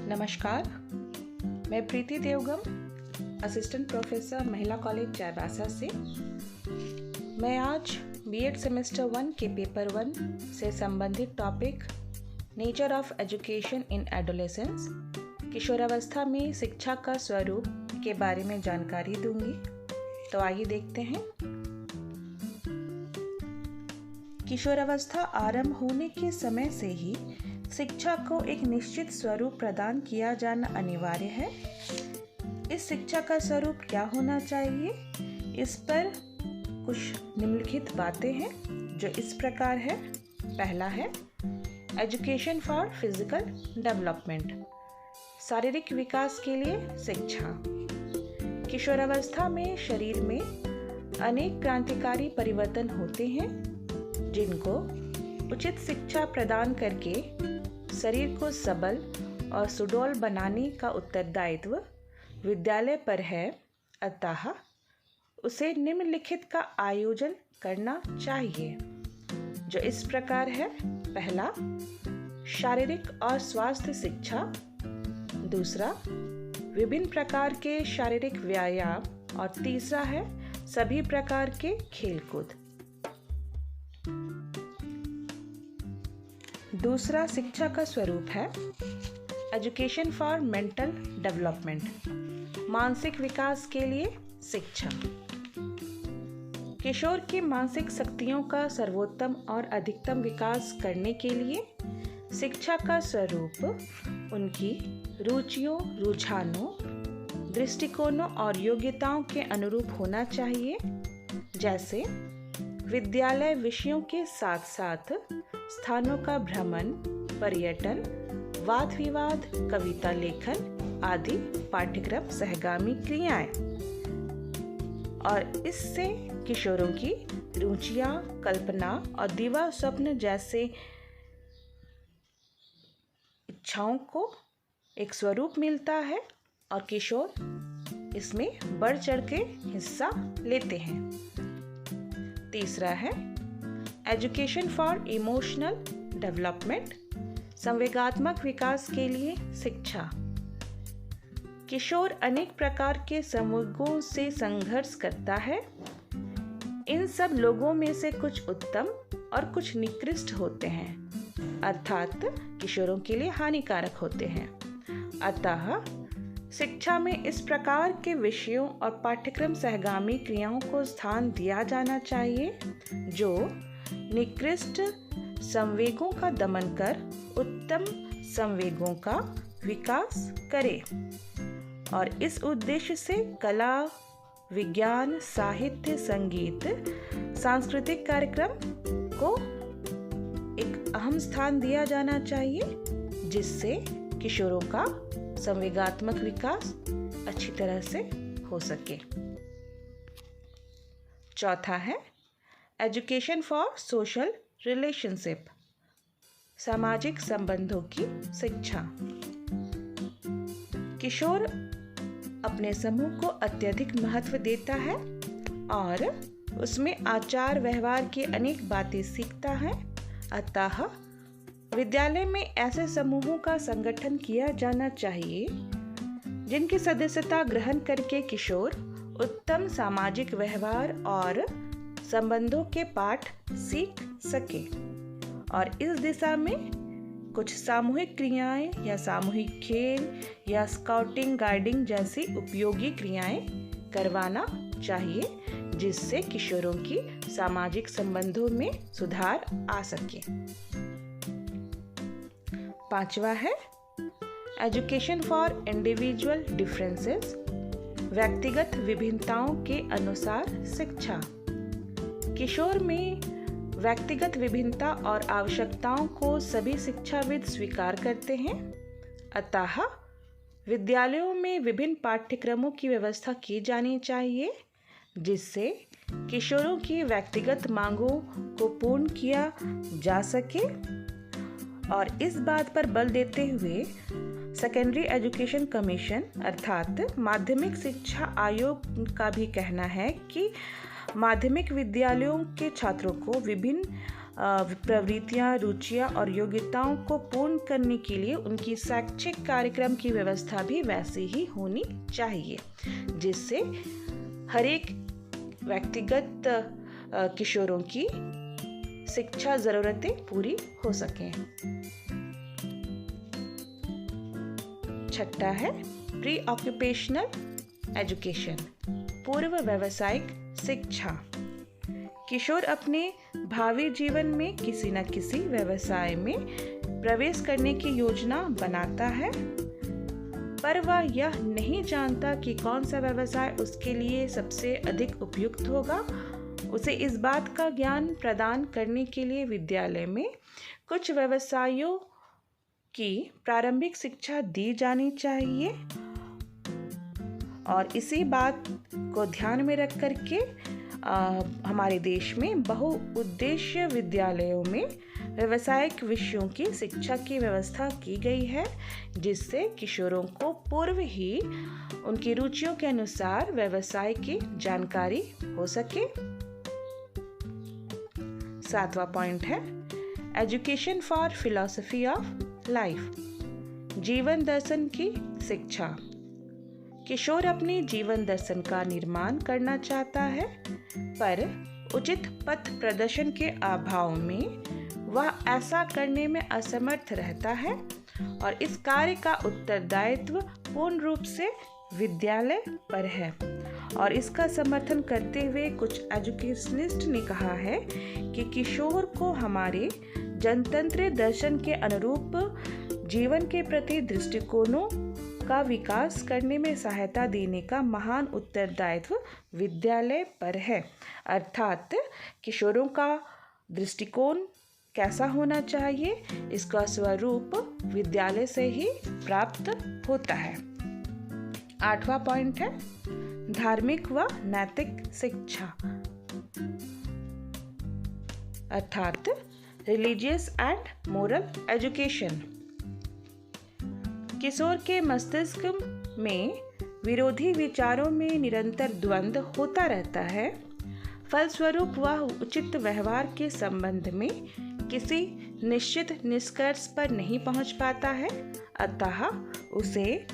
नमस्कार, मैं प्रीति Devgam, assistant professor महिला कॉलेज चाईबासा से। मैं आज बीएड सेमेस्टर 1 के पेपर 1 से संबंधित topic nature of education in adolescence, किशोरावस्था में शिक्षा का स्वरूप के बारे में जानकारी दूंगी। तो आइए देखते हैं। किशोरावस्था आरंभ होने के समय से ही शिक्षा को एक निश्चित स्वरूप प्रदान किया जाना अनिवार्य है। इस शिक्षा का स्वरूप क्या होना चाहिए, इस पर कुछ निम्नलिखित बातें हैं जो इस प्रकार है। पहला है एजुकेशन फॉर फिजिकल डेवलपमेंट, शारीरिक विकास के लिए शिक्षा। किशोरावस्था में शरीर में अनेक क्रांतिकारी परिवर्तन होते हैं, जिनको उचित शिक्षा प्रदान करके शरीर को सबल और सुडौल बनाने का उत्तरदायित्व विद्यालय पर है। अतः उसे निम्नलिखित का आयोजन करना चाहिए, जो इस प्रकार है। पहला, शारीरिक और स्वास्थ्य शिक्षा। दूसरा, विभिन्न प्रकार के शारीरिक व्यायाम। और तीसरा है सभी प्रकार के खेलकूद। दूसरा शिक्षा का स्वरूप है एजुकेशन फॉर मेंटल डेवलपमेंट, मानसिक विकास के लिए शिक्षा। किशोर की मानसिक शक्तियों का सर्वोत्तम और अधिकतम विकास करने के लिए शिक्षा का स्वरूप उनकी रुचियों, रुझानों, दृष्टिकोणों और योग्यताओं के अनुरूप होना चाहिए। जैसे विद्यालय विषयों के साथ साथ स्थानों का भ्रमण, पर्यटन, वाद विवाद, कविता लेखन आदि पाठ्यक्रम सहगामी क्रियाएं। और इससे किशोरों की रुचियां, कल्पना और दिवा स्वप्न जैसे इच्छाओं को एक स्वरूप मिलता है और किशोर इसमें बढ़ चढ़ के हिस्सा लेते हैं। तीसरा है एजुकेशन फॉर इमोशनल डेवलपमेंट, संवेगात्मक विकास के लिए शिक्षा। किशोर अनेक प्रकार के संवेगों से संघर्ष करता है। इन सब लोगों में से कुछ उत्तम और कुछ निकृष्ट होते हैं, अर्थात किशोरों के लिए हानिकारक होते हैं। अतः शिक्षा में इस प्रकार के विषयों और पाठ्यक्रम सहगामी क्रियाओं को स्थान दिया जाना चाहिए, जो निकृष्ट संवेगों का दमन कर उत्तम संवेगों का विकास करे। और इस उद्देश्य से कला, विज्ञान, साहित्य, संगीत, सांस्कृतिक कार्यक्रम को एक अहम स्थान दिया जाना चाहिए, जिससे किशोरों का संवेगात्मक विकास अच्छी तरह से हो सके। चौथा है एजुकेशन फॉर सोशल रिलेशनशिप, सामाजिक संबंधों की शिक्षा। किशोर अपने समूह को अत्यधिक महत्व देता है और उसमें आचार व्यवहार की अनेक बातें सीखता है। अतः विद्यालय में ऐसे समूहों का संगठन किया जाना चाहिए जिनकी सदस्यता ग्रहण करके किशोर उत्तम सामाजिक व्यवहार और संबंधों के पाठ सीख सके। और इस दिशा में कुछ सामूहिक क्रियाएं या सामूहिक खेल या स्काउटिंग, गाइडिंग जैसी उपयोगी क्रियाएं करवाना चाहिए, जिससे किशोरों की सामाजिक संबंधों में सुधार आ सके। पांचवा है एजुकेशन फॉर इंडिविजुअल डिफरेंसेस, व्यक्तिगत विभिन्नताओं के अनुसार शिक्षा। किशोर में व्यक्तिगत विभिन्नता और आवश्यकताओं को सभी शिक्षाविद स्वीकार करते हैं। अतः विद्यालयों में विभिन्न पाठ्यक्रमों की व्यवस्था की जानी चाहिए, जिससे किशोरों की व्यक्तिगत मांगों को पूर्ण किया जा सके। और इस बात पर बल देते हुए सेकेंडरी एजुकेशन कमीशन अर्थात माध्यमिक शिक्षा आयोग का भी कहना है कि माध्यमिक विद्यालयों के छात्रों को विभिन्न प्रवृत्तियां, रुचियां और योग्यताओं को पूर्ण करने के लिए उनकी शैक्षिक कार्यक्रम की व्यवस्था भी वैसी ही होनी चाहिए, जिससे हर एक व्यक्तिगत किशोरों की शिक्षा ज़रूरतें पूरी हो सकें। छठा है प्री ऑक्यूपेशनल एजुकेशन, पूर्व व्यावसायिक शिक्षा। किशोर अपने भावी जीवन में किसी न किसी व्यवसाय में प्रवेश करने की योजना बनाता है, पर वह यह नहीं जानता कि कौन सा व्यवसाय उसके लिए सबसे अधिक उपयुक्त होगा। उसे इस बात का ज्ञान प्रदान करने के लिए विद्यालय में कुछ व्यवसायों की प्रारंभिक शिक्षा दी जानी चाहिए, और इसी बात को ध्यान में रख करके हमारे देश में बहुउद्देश्य विद्यालयों में व्यावसायिक विषयों की शिक्षा की व्यवस्था की गई है, जिससे किशोरों को पूर्व ही उनकी रुचियों के अनुसार व्यवसाय की जानकारी हो सके। सातवां पॉइंट है education for philosophy of life, जीवन दर्शन की शिक्षा। किशोर अपने जीवन दर्शन का निर्माण करना चाहता है, पर उचित पथ प्रदर्शन के अभाव में वह ऐसा करने में असमर्थ रहता है, और इस कार्य का उत्तरदायित्व पूर्ण रूप से विद्यालय पर है। और इसका समर्थन करते हुए कुछ एजुकेशनिस्ट ने कहा है कि किशोर को हमारे जनतंत्र दर्शन के अनुरूप जीवन के प्रति दृष्टिकोणों का विकास करने में सहायता देने का महान उत्तरदायित्व विद्यालय पर है। अर्थात किशोरों का दृष्टिकोण कैसा होना चाहिए, इसका स्वरूप विद्यालय से ही प्राप्त होता है। आठवां पॉइंट है धार्मिक व नैतिक शिक्षा, अर्थात रिलीजियस एंड मोरल एजुकेशन। किशोर के मस्तिष्क में विरोधी विचारों में निरंतर द्वंद्व होता रहता है, फलस्वरूप वह उचित व्यवहार के संबंध में किसी निश्चित निष्कर्ष पर नहीं पहुंच पाता है। अतः उसे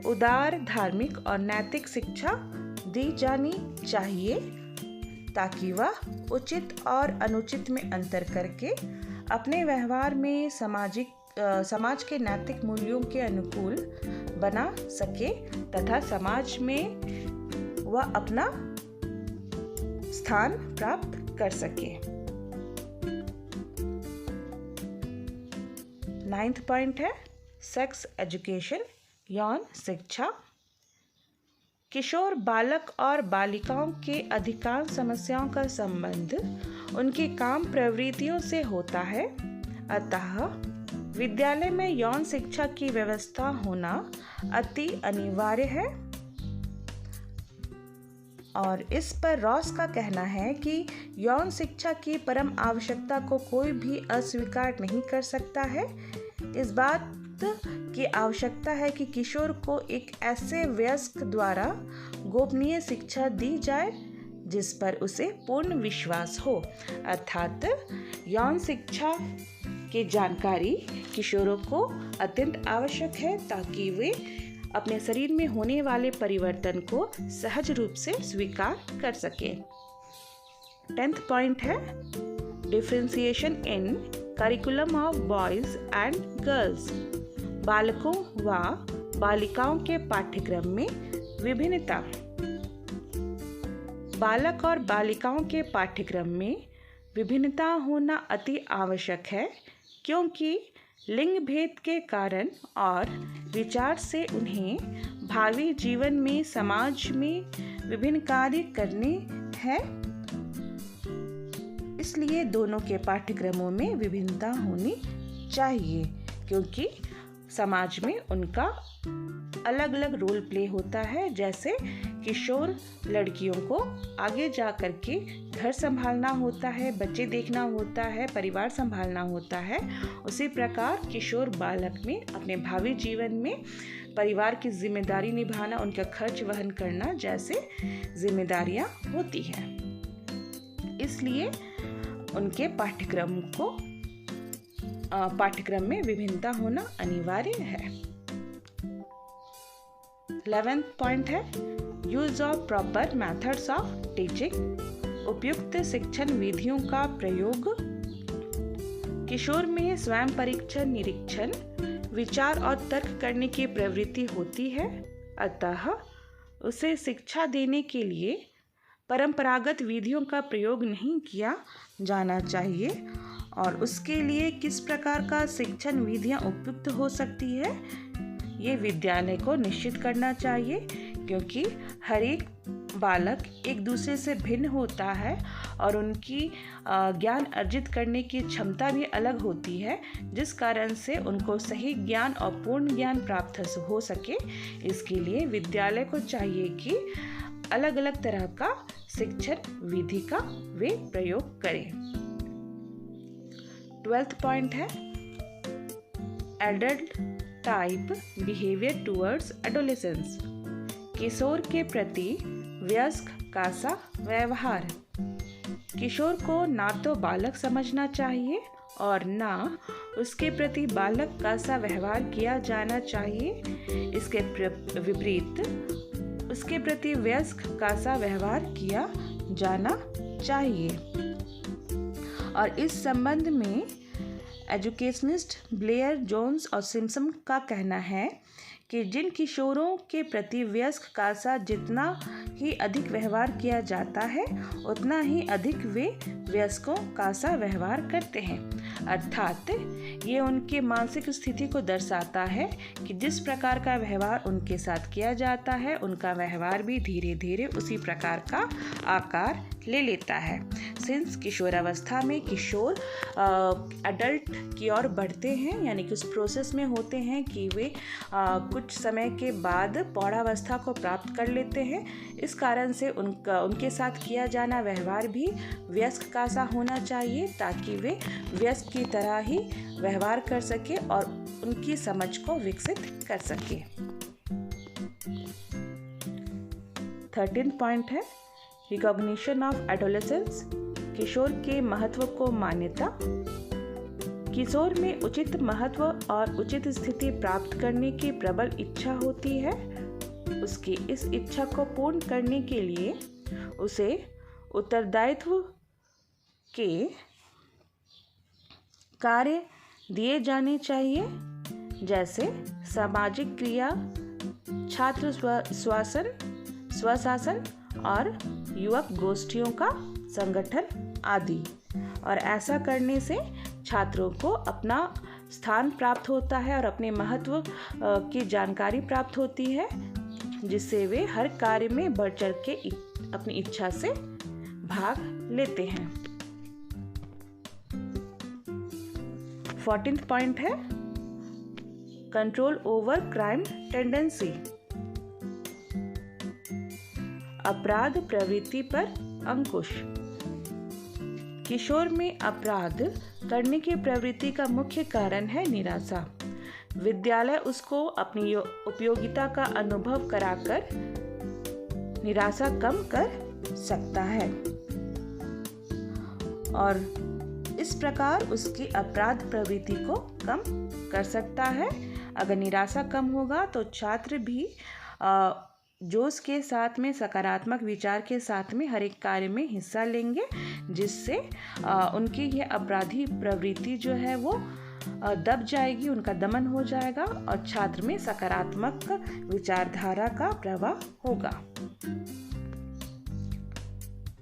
उदार धार्मिक और नैतिक शिक्षा दी जानी चाहिए, ताकि वह उचित और अनुचित में अंतर करके अपने व्यवहार में समाज के नैतिक मूल्यों के अनुकूल बना सके तथा समाज में वह अपना स्थान प्राप्त कर सके। 9वां पॉइंट है सेक्स एजुकेशन, यौन शिक्षा। किशोर बालक और बालिकाओं के अधिकांश समस्याओं का संबंध उनकी काम प्रवृत्तियों से होता है, अतः विद्यालय में यौन शिक्षा की व्यवस्था होना अति अनिवार्य है। और इस पर रॉस का कहना है कि यौन शिक्षा की परम आवश्यकता को कोई भी अस्वीकार नहीं कर सकता है। इस बात की आवश्यकता है कि किशोर को एक ऐसे वयस्क द्वारा गोपनीय शिक्षा दी जाए जिस पर उसे पूर्ण विश्वास हो। अर्थात यौन शिक्षा की जानकारी किशोरों को अत्यंत आवश्यक है, ताकि वे अपने शरीर में होने वाले परिवर्तन को सहज रूप से स्वीकार कर सके। 10वां पॉइंट है differentiation in curriculum of boys and girls, बालकों व बालिकाओं के पाठ्यक्रम में विभिन्नता। बालक और बालिकाओं के पाठ्यक्रम में विभिन्नता होना अति आवश्यक है, क्योंकि लिंग भेद के कारण और विचार से उन्हें भावी जीवन में समाज में विभिन्न कार्य करने हैं। इसलिए दोनों के पाठ्यक्रमों में विभिन्नता होनी चाहिए, क्योंकि समाज में उनका अलग अलग रोल प्ले होता है। जैसे किशोर लड़कियों को आगे जा कर के घर संभालना होता है, बच्चे देखना होता है, परिवार संभालना होता है, उसी प्रकार किशोर बालक में अपने भावी जीवन में परिवार की जिम्मेदारी निभाना, उनका खर्च वहन करना जैसे जिम्मेदारियां होती हैं। इसलिए उनके पाठ्यक्रम में विभिन्नता होना अनिवार्य है। 11th पॉइंट है use of proper methods of teaching, उपयुक्त शिक्षण विधियों का प्रयोग। किशोर में स्वयं परीक्षण, निरीक्षण, विचार और तर्क करने की प्रवृत्ति होती है, अतः उसे शिक्षा देने के लिए परंपरागत विधियों का प्रयोग नहीं किया जाना चाहिए और उसके लिए किस प्रकार का शिक्षण विधियां उपयुक्त हो सकती है ये विद्यालय को निश्चित करना चाहिए, क्योंकि हर एक बालक एक दूसरे से भिन्न होता है और उनकी ज्ञान अर्जित करने की क्षमता भी अलग होती है, जिस कारण से उनको सही ज्ञान और पूर्ण ज्ञान प्राप्त हो सके। इसके लिए विद्यालय को चाहिए कि अलग अलग तरह का शिक्षण विधि का वे प्रयोग करें। 12th पॉइंट है adult type behaviour towards adolescence, किशोर के प्रति वयस्क का सा व्यवहार। किशोर को ना तो बालक समझना चाहिए और ना उसके प्रति बालक का सा व्यवहार किया जाना चाहिए। इसके विपरीत उसके प्रति वयस्क का सा व्यवहार किया जाना चाहिए। और इस संबंध में एजुकेशनिस्ट ब्लेयर, जोन्स और सिम्पसन का कहना है कि जिन किशोरों के प्रति वयस्क का सा जितना ही अधिक व्यवहार किया जाता है उतना ही अधिक वे वयस्कों का सा व्यवहार करते हैं, अर्थात ये उनके मानसिक स्थिति को दर्शाता है कि जिस प्रकार का व्यवहार उनके साथ किया जाता है उनका व्यवहार भी धीरे धीरे उसी प्रकार का आकार ले लेता है। सिंस किशोरावस्था में किशोर एडल्ट की ओर बढ़ते हैं, यानी कि उस प्रोसेस में होते हैं कि वे कुछ समय के बाद पौढ़ावस्था को प्राप्त कर लेते हैं। इस कारण से उनके साथ किया जाना व्यवहार भी वयस्क का सा होना चाहिए, ताकि वे वयस्क की तरह ही व्यवहार कर सके और उनकी समझ को विकसित कर सके। 13th पॉइंट है रिकॉग्निशन ऑफ एडोलेसेंस, किशोर के महत्व को मान्यता। किशोर में उचित महत्व और उचित स्थिति प्राप्त करने की प्रबल इच्छा होती है। उसकी इस इच्छा को पूर्ण करने के लिए उसे उत्तरदायित्व के कार्य दिए जाने चाहिए, जैसे सामाजिक क्रिया, छात्र स्वशासन और युवक गोष्ठियों का संगठन आदि। और ऐसा करने से छात्रों को अपना स्थान प्राप्त होता है और अपने महत्व की जानकारी प्राप्त होती है, जिससे वे हर कार्य में बढ़ चढ़ के अपनी इच्छा से भाग लेते हैं। 14th पॉइंट है कंट्रोल ओवर क्राइम टेंडेंसी, अपराध प्रवृत्ति पर अंकुश। किशोर में अपराध करने की प्रवृत्ति का मुख्य कारण है निराशा। विद्यालय उसको अपनी उपयोगिता का अनुभव कराकर निराशा कम कर सकता है और इस प्रकार उसकी अपराध प्रवृत्ति को कम कर सकता है। अगर निराशा कम होगा तो छात्र भी जोश के साथ में, सकारात्मक विचार के साथ में हर एक कार्य में हिस्सा लेंगे, जिससे उनकी यह अपराधी प्रवृत्ति जो है वो दब जाएगी, उनका दमन हो जाएगा और छात्र में सकारात्मक विचारधारा का प्रवाह होगा।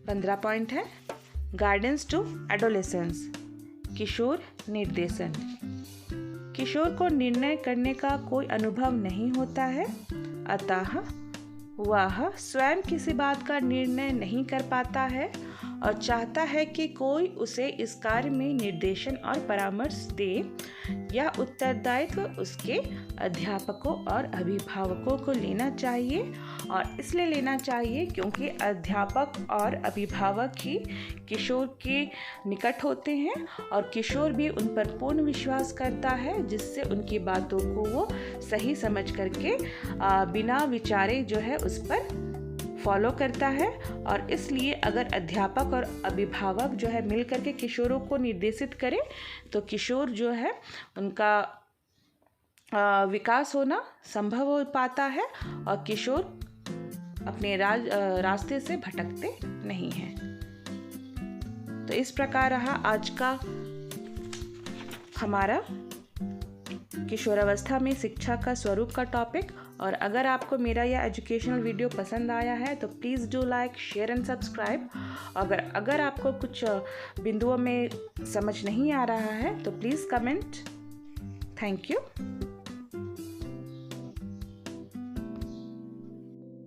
15 पॉइंट है गाइडेंस टू एडोलेसेंस, किशोर निर्देशन। किशोर को निर्णय करने का कोई अनुभव नहीं होता है, अतः वह स्वयं किसी बात का निर्णय नहीं कर पाता है और चाहता है कि कोई उसे इस कार्य में निर्देशन और परामर्श दे। यह उत्तरदायित्व उसके अध्यापकों और अभिभावकों को लेना चाहिए, और इसलिए लेना चाहिए क्योंकि अध्यापक और अभिभावक ही किशोर के निकट होते हैं और किशोर भी उन पर पूर्ण विश्वास करता है, जिससे उनकी बातों को वो सही समझ करके बिना विचारे जो है उस पर फॉलो करता है। और इसलिए अगर अध्यापक और अभिभावक जो है मिल करके किशोरों को निर्देशित करें तो किशोर जो है उनका विकास होना संभव हो पाता है और किशोर अपने रास्ते से भटकते नहीं हैं। तो इस प्रकार रहा आज का हमारा किशोरावस्था में शिक्षा का स्वरूप का टॉपिक। और अगर आपको मेरा यह एजुकेशनल वीडियो पसंद आया है तो please do like, share and subscribe. अगर आपको कुछ बिंदुओं में समझ नहीं आ रहा है तो प्लीज़ कमेंट। Thank you.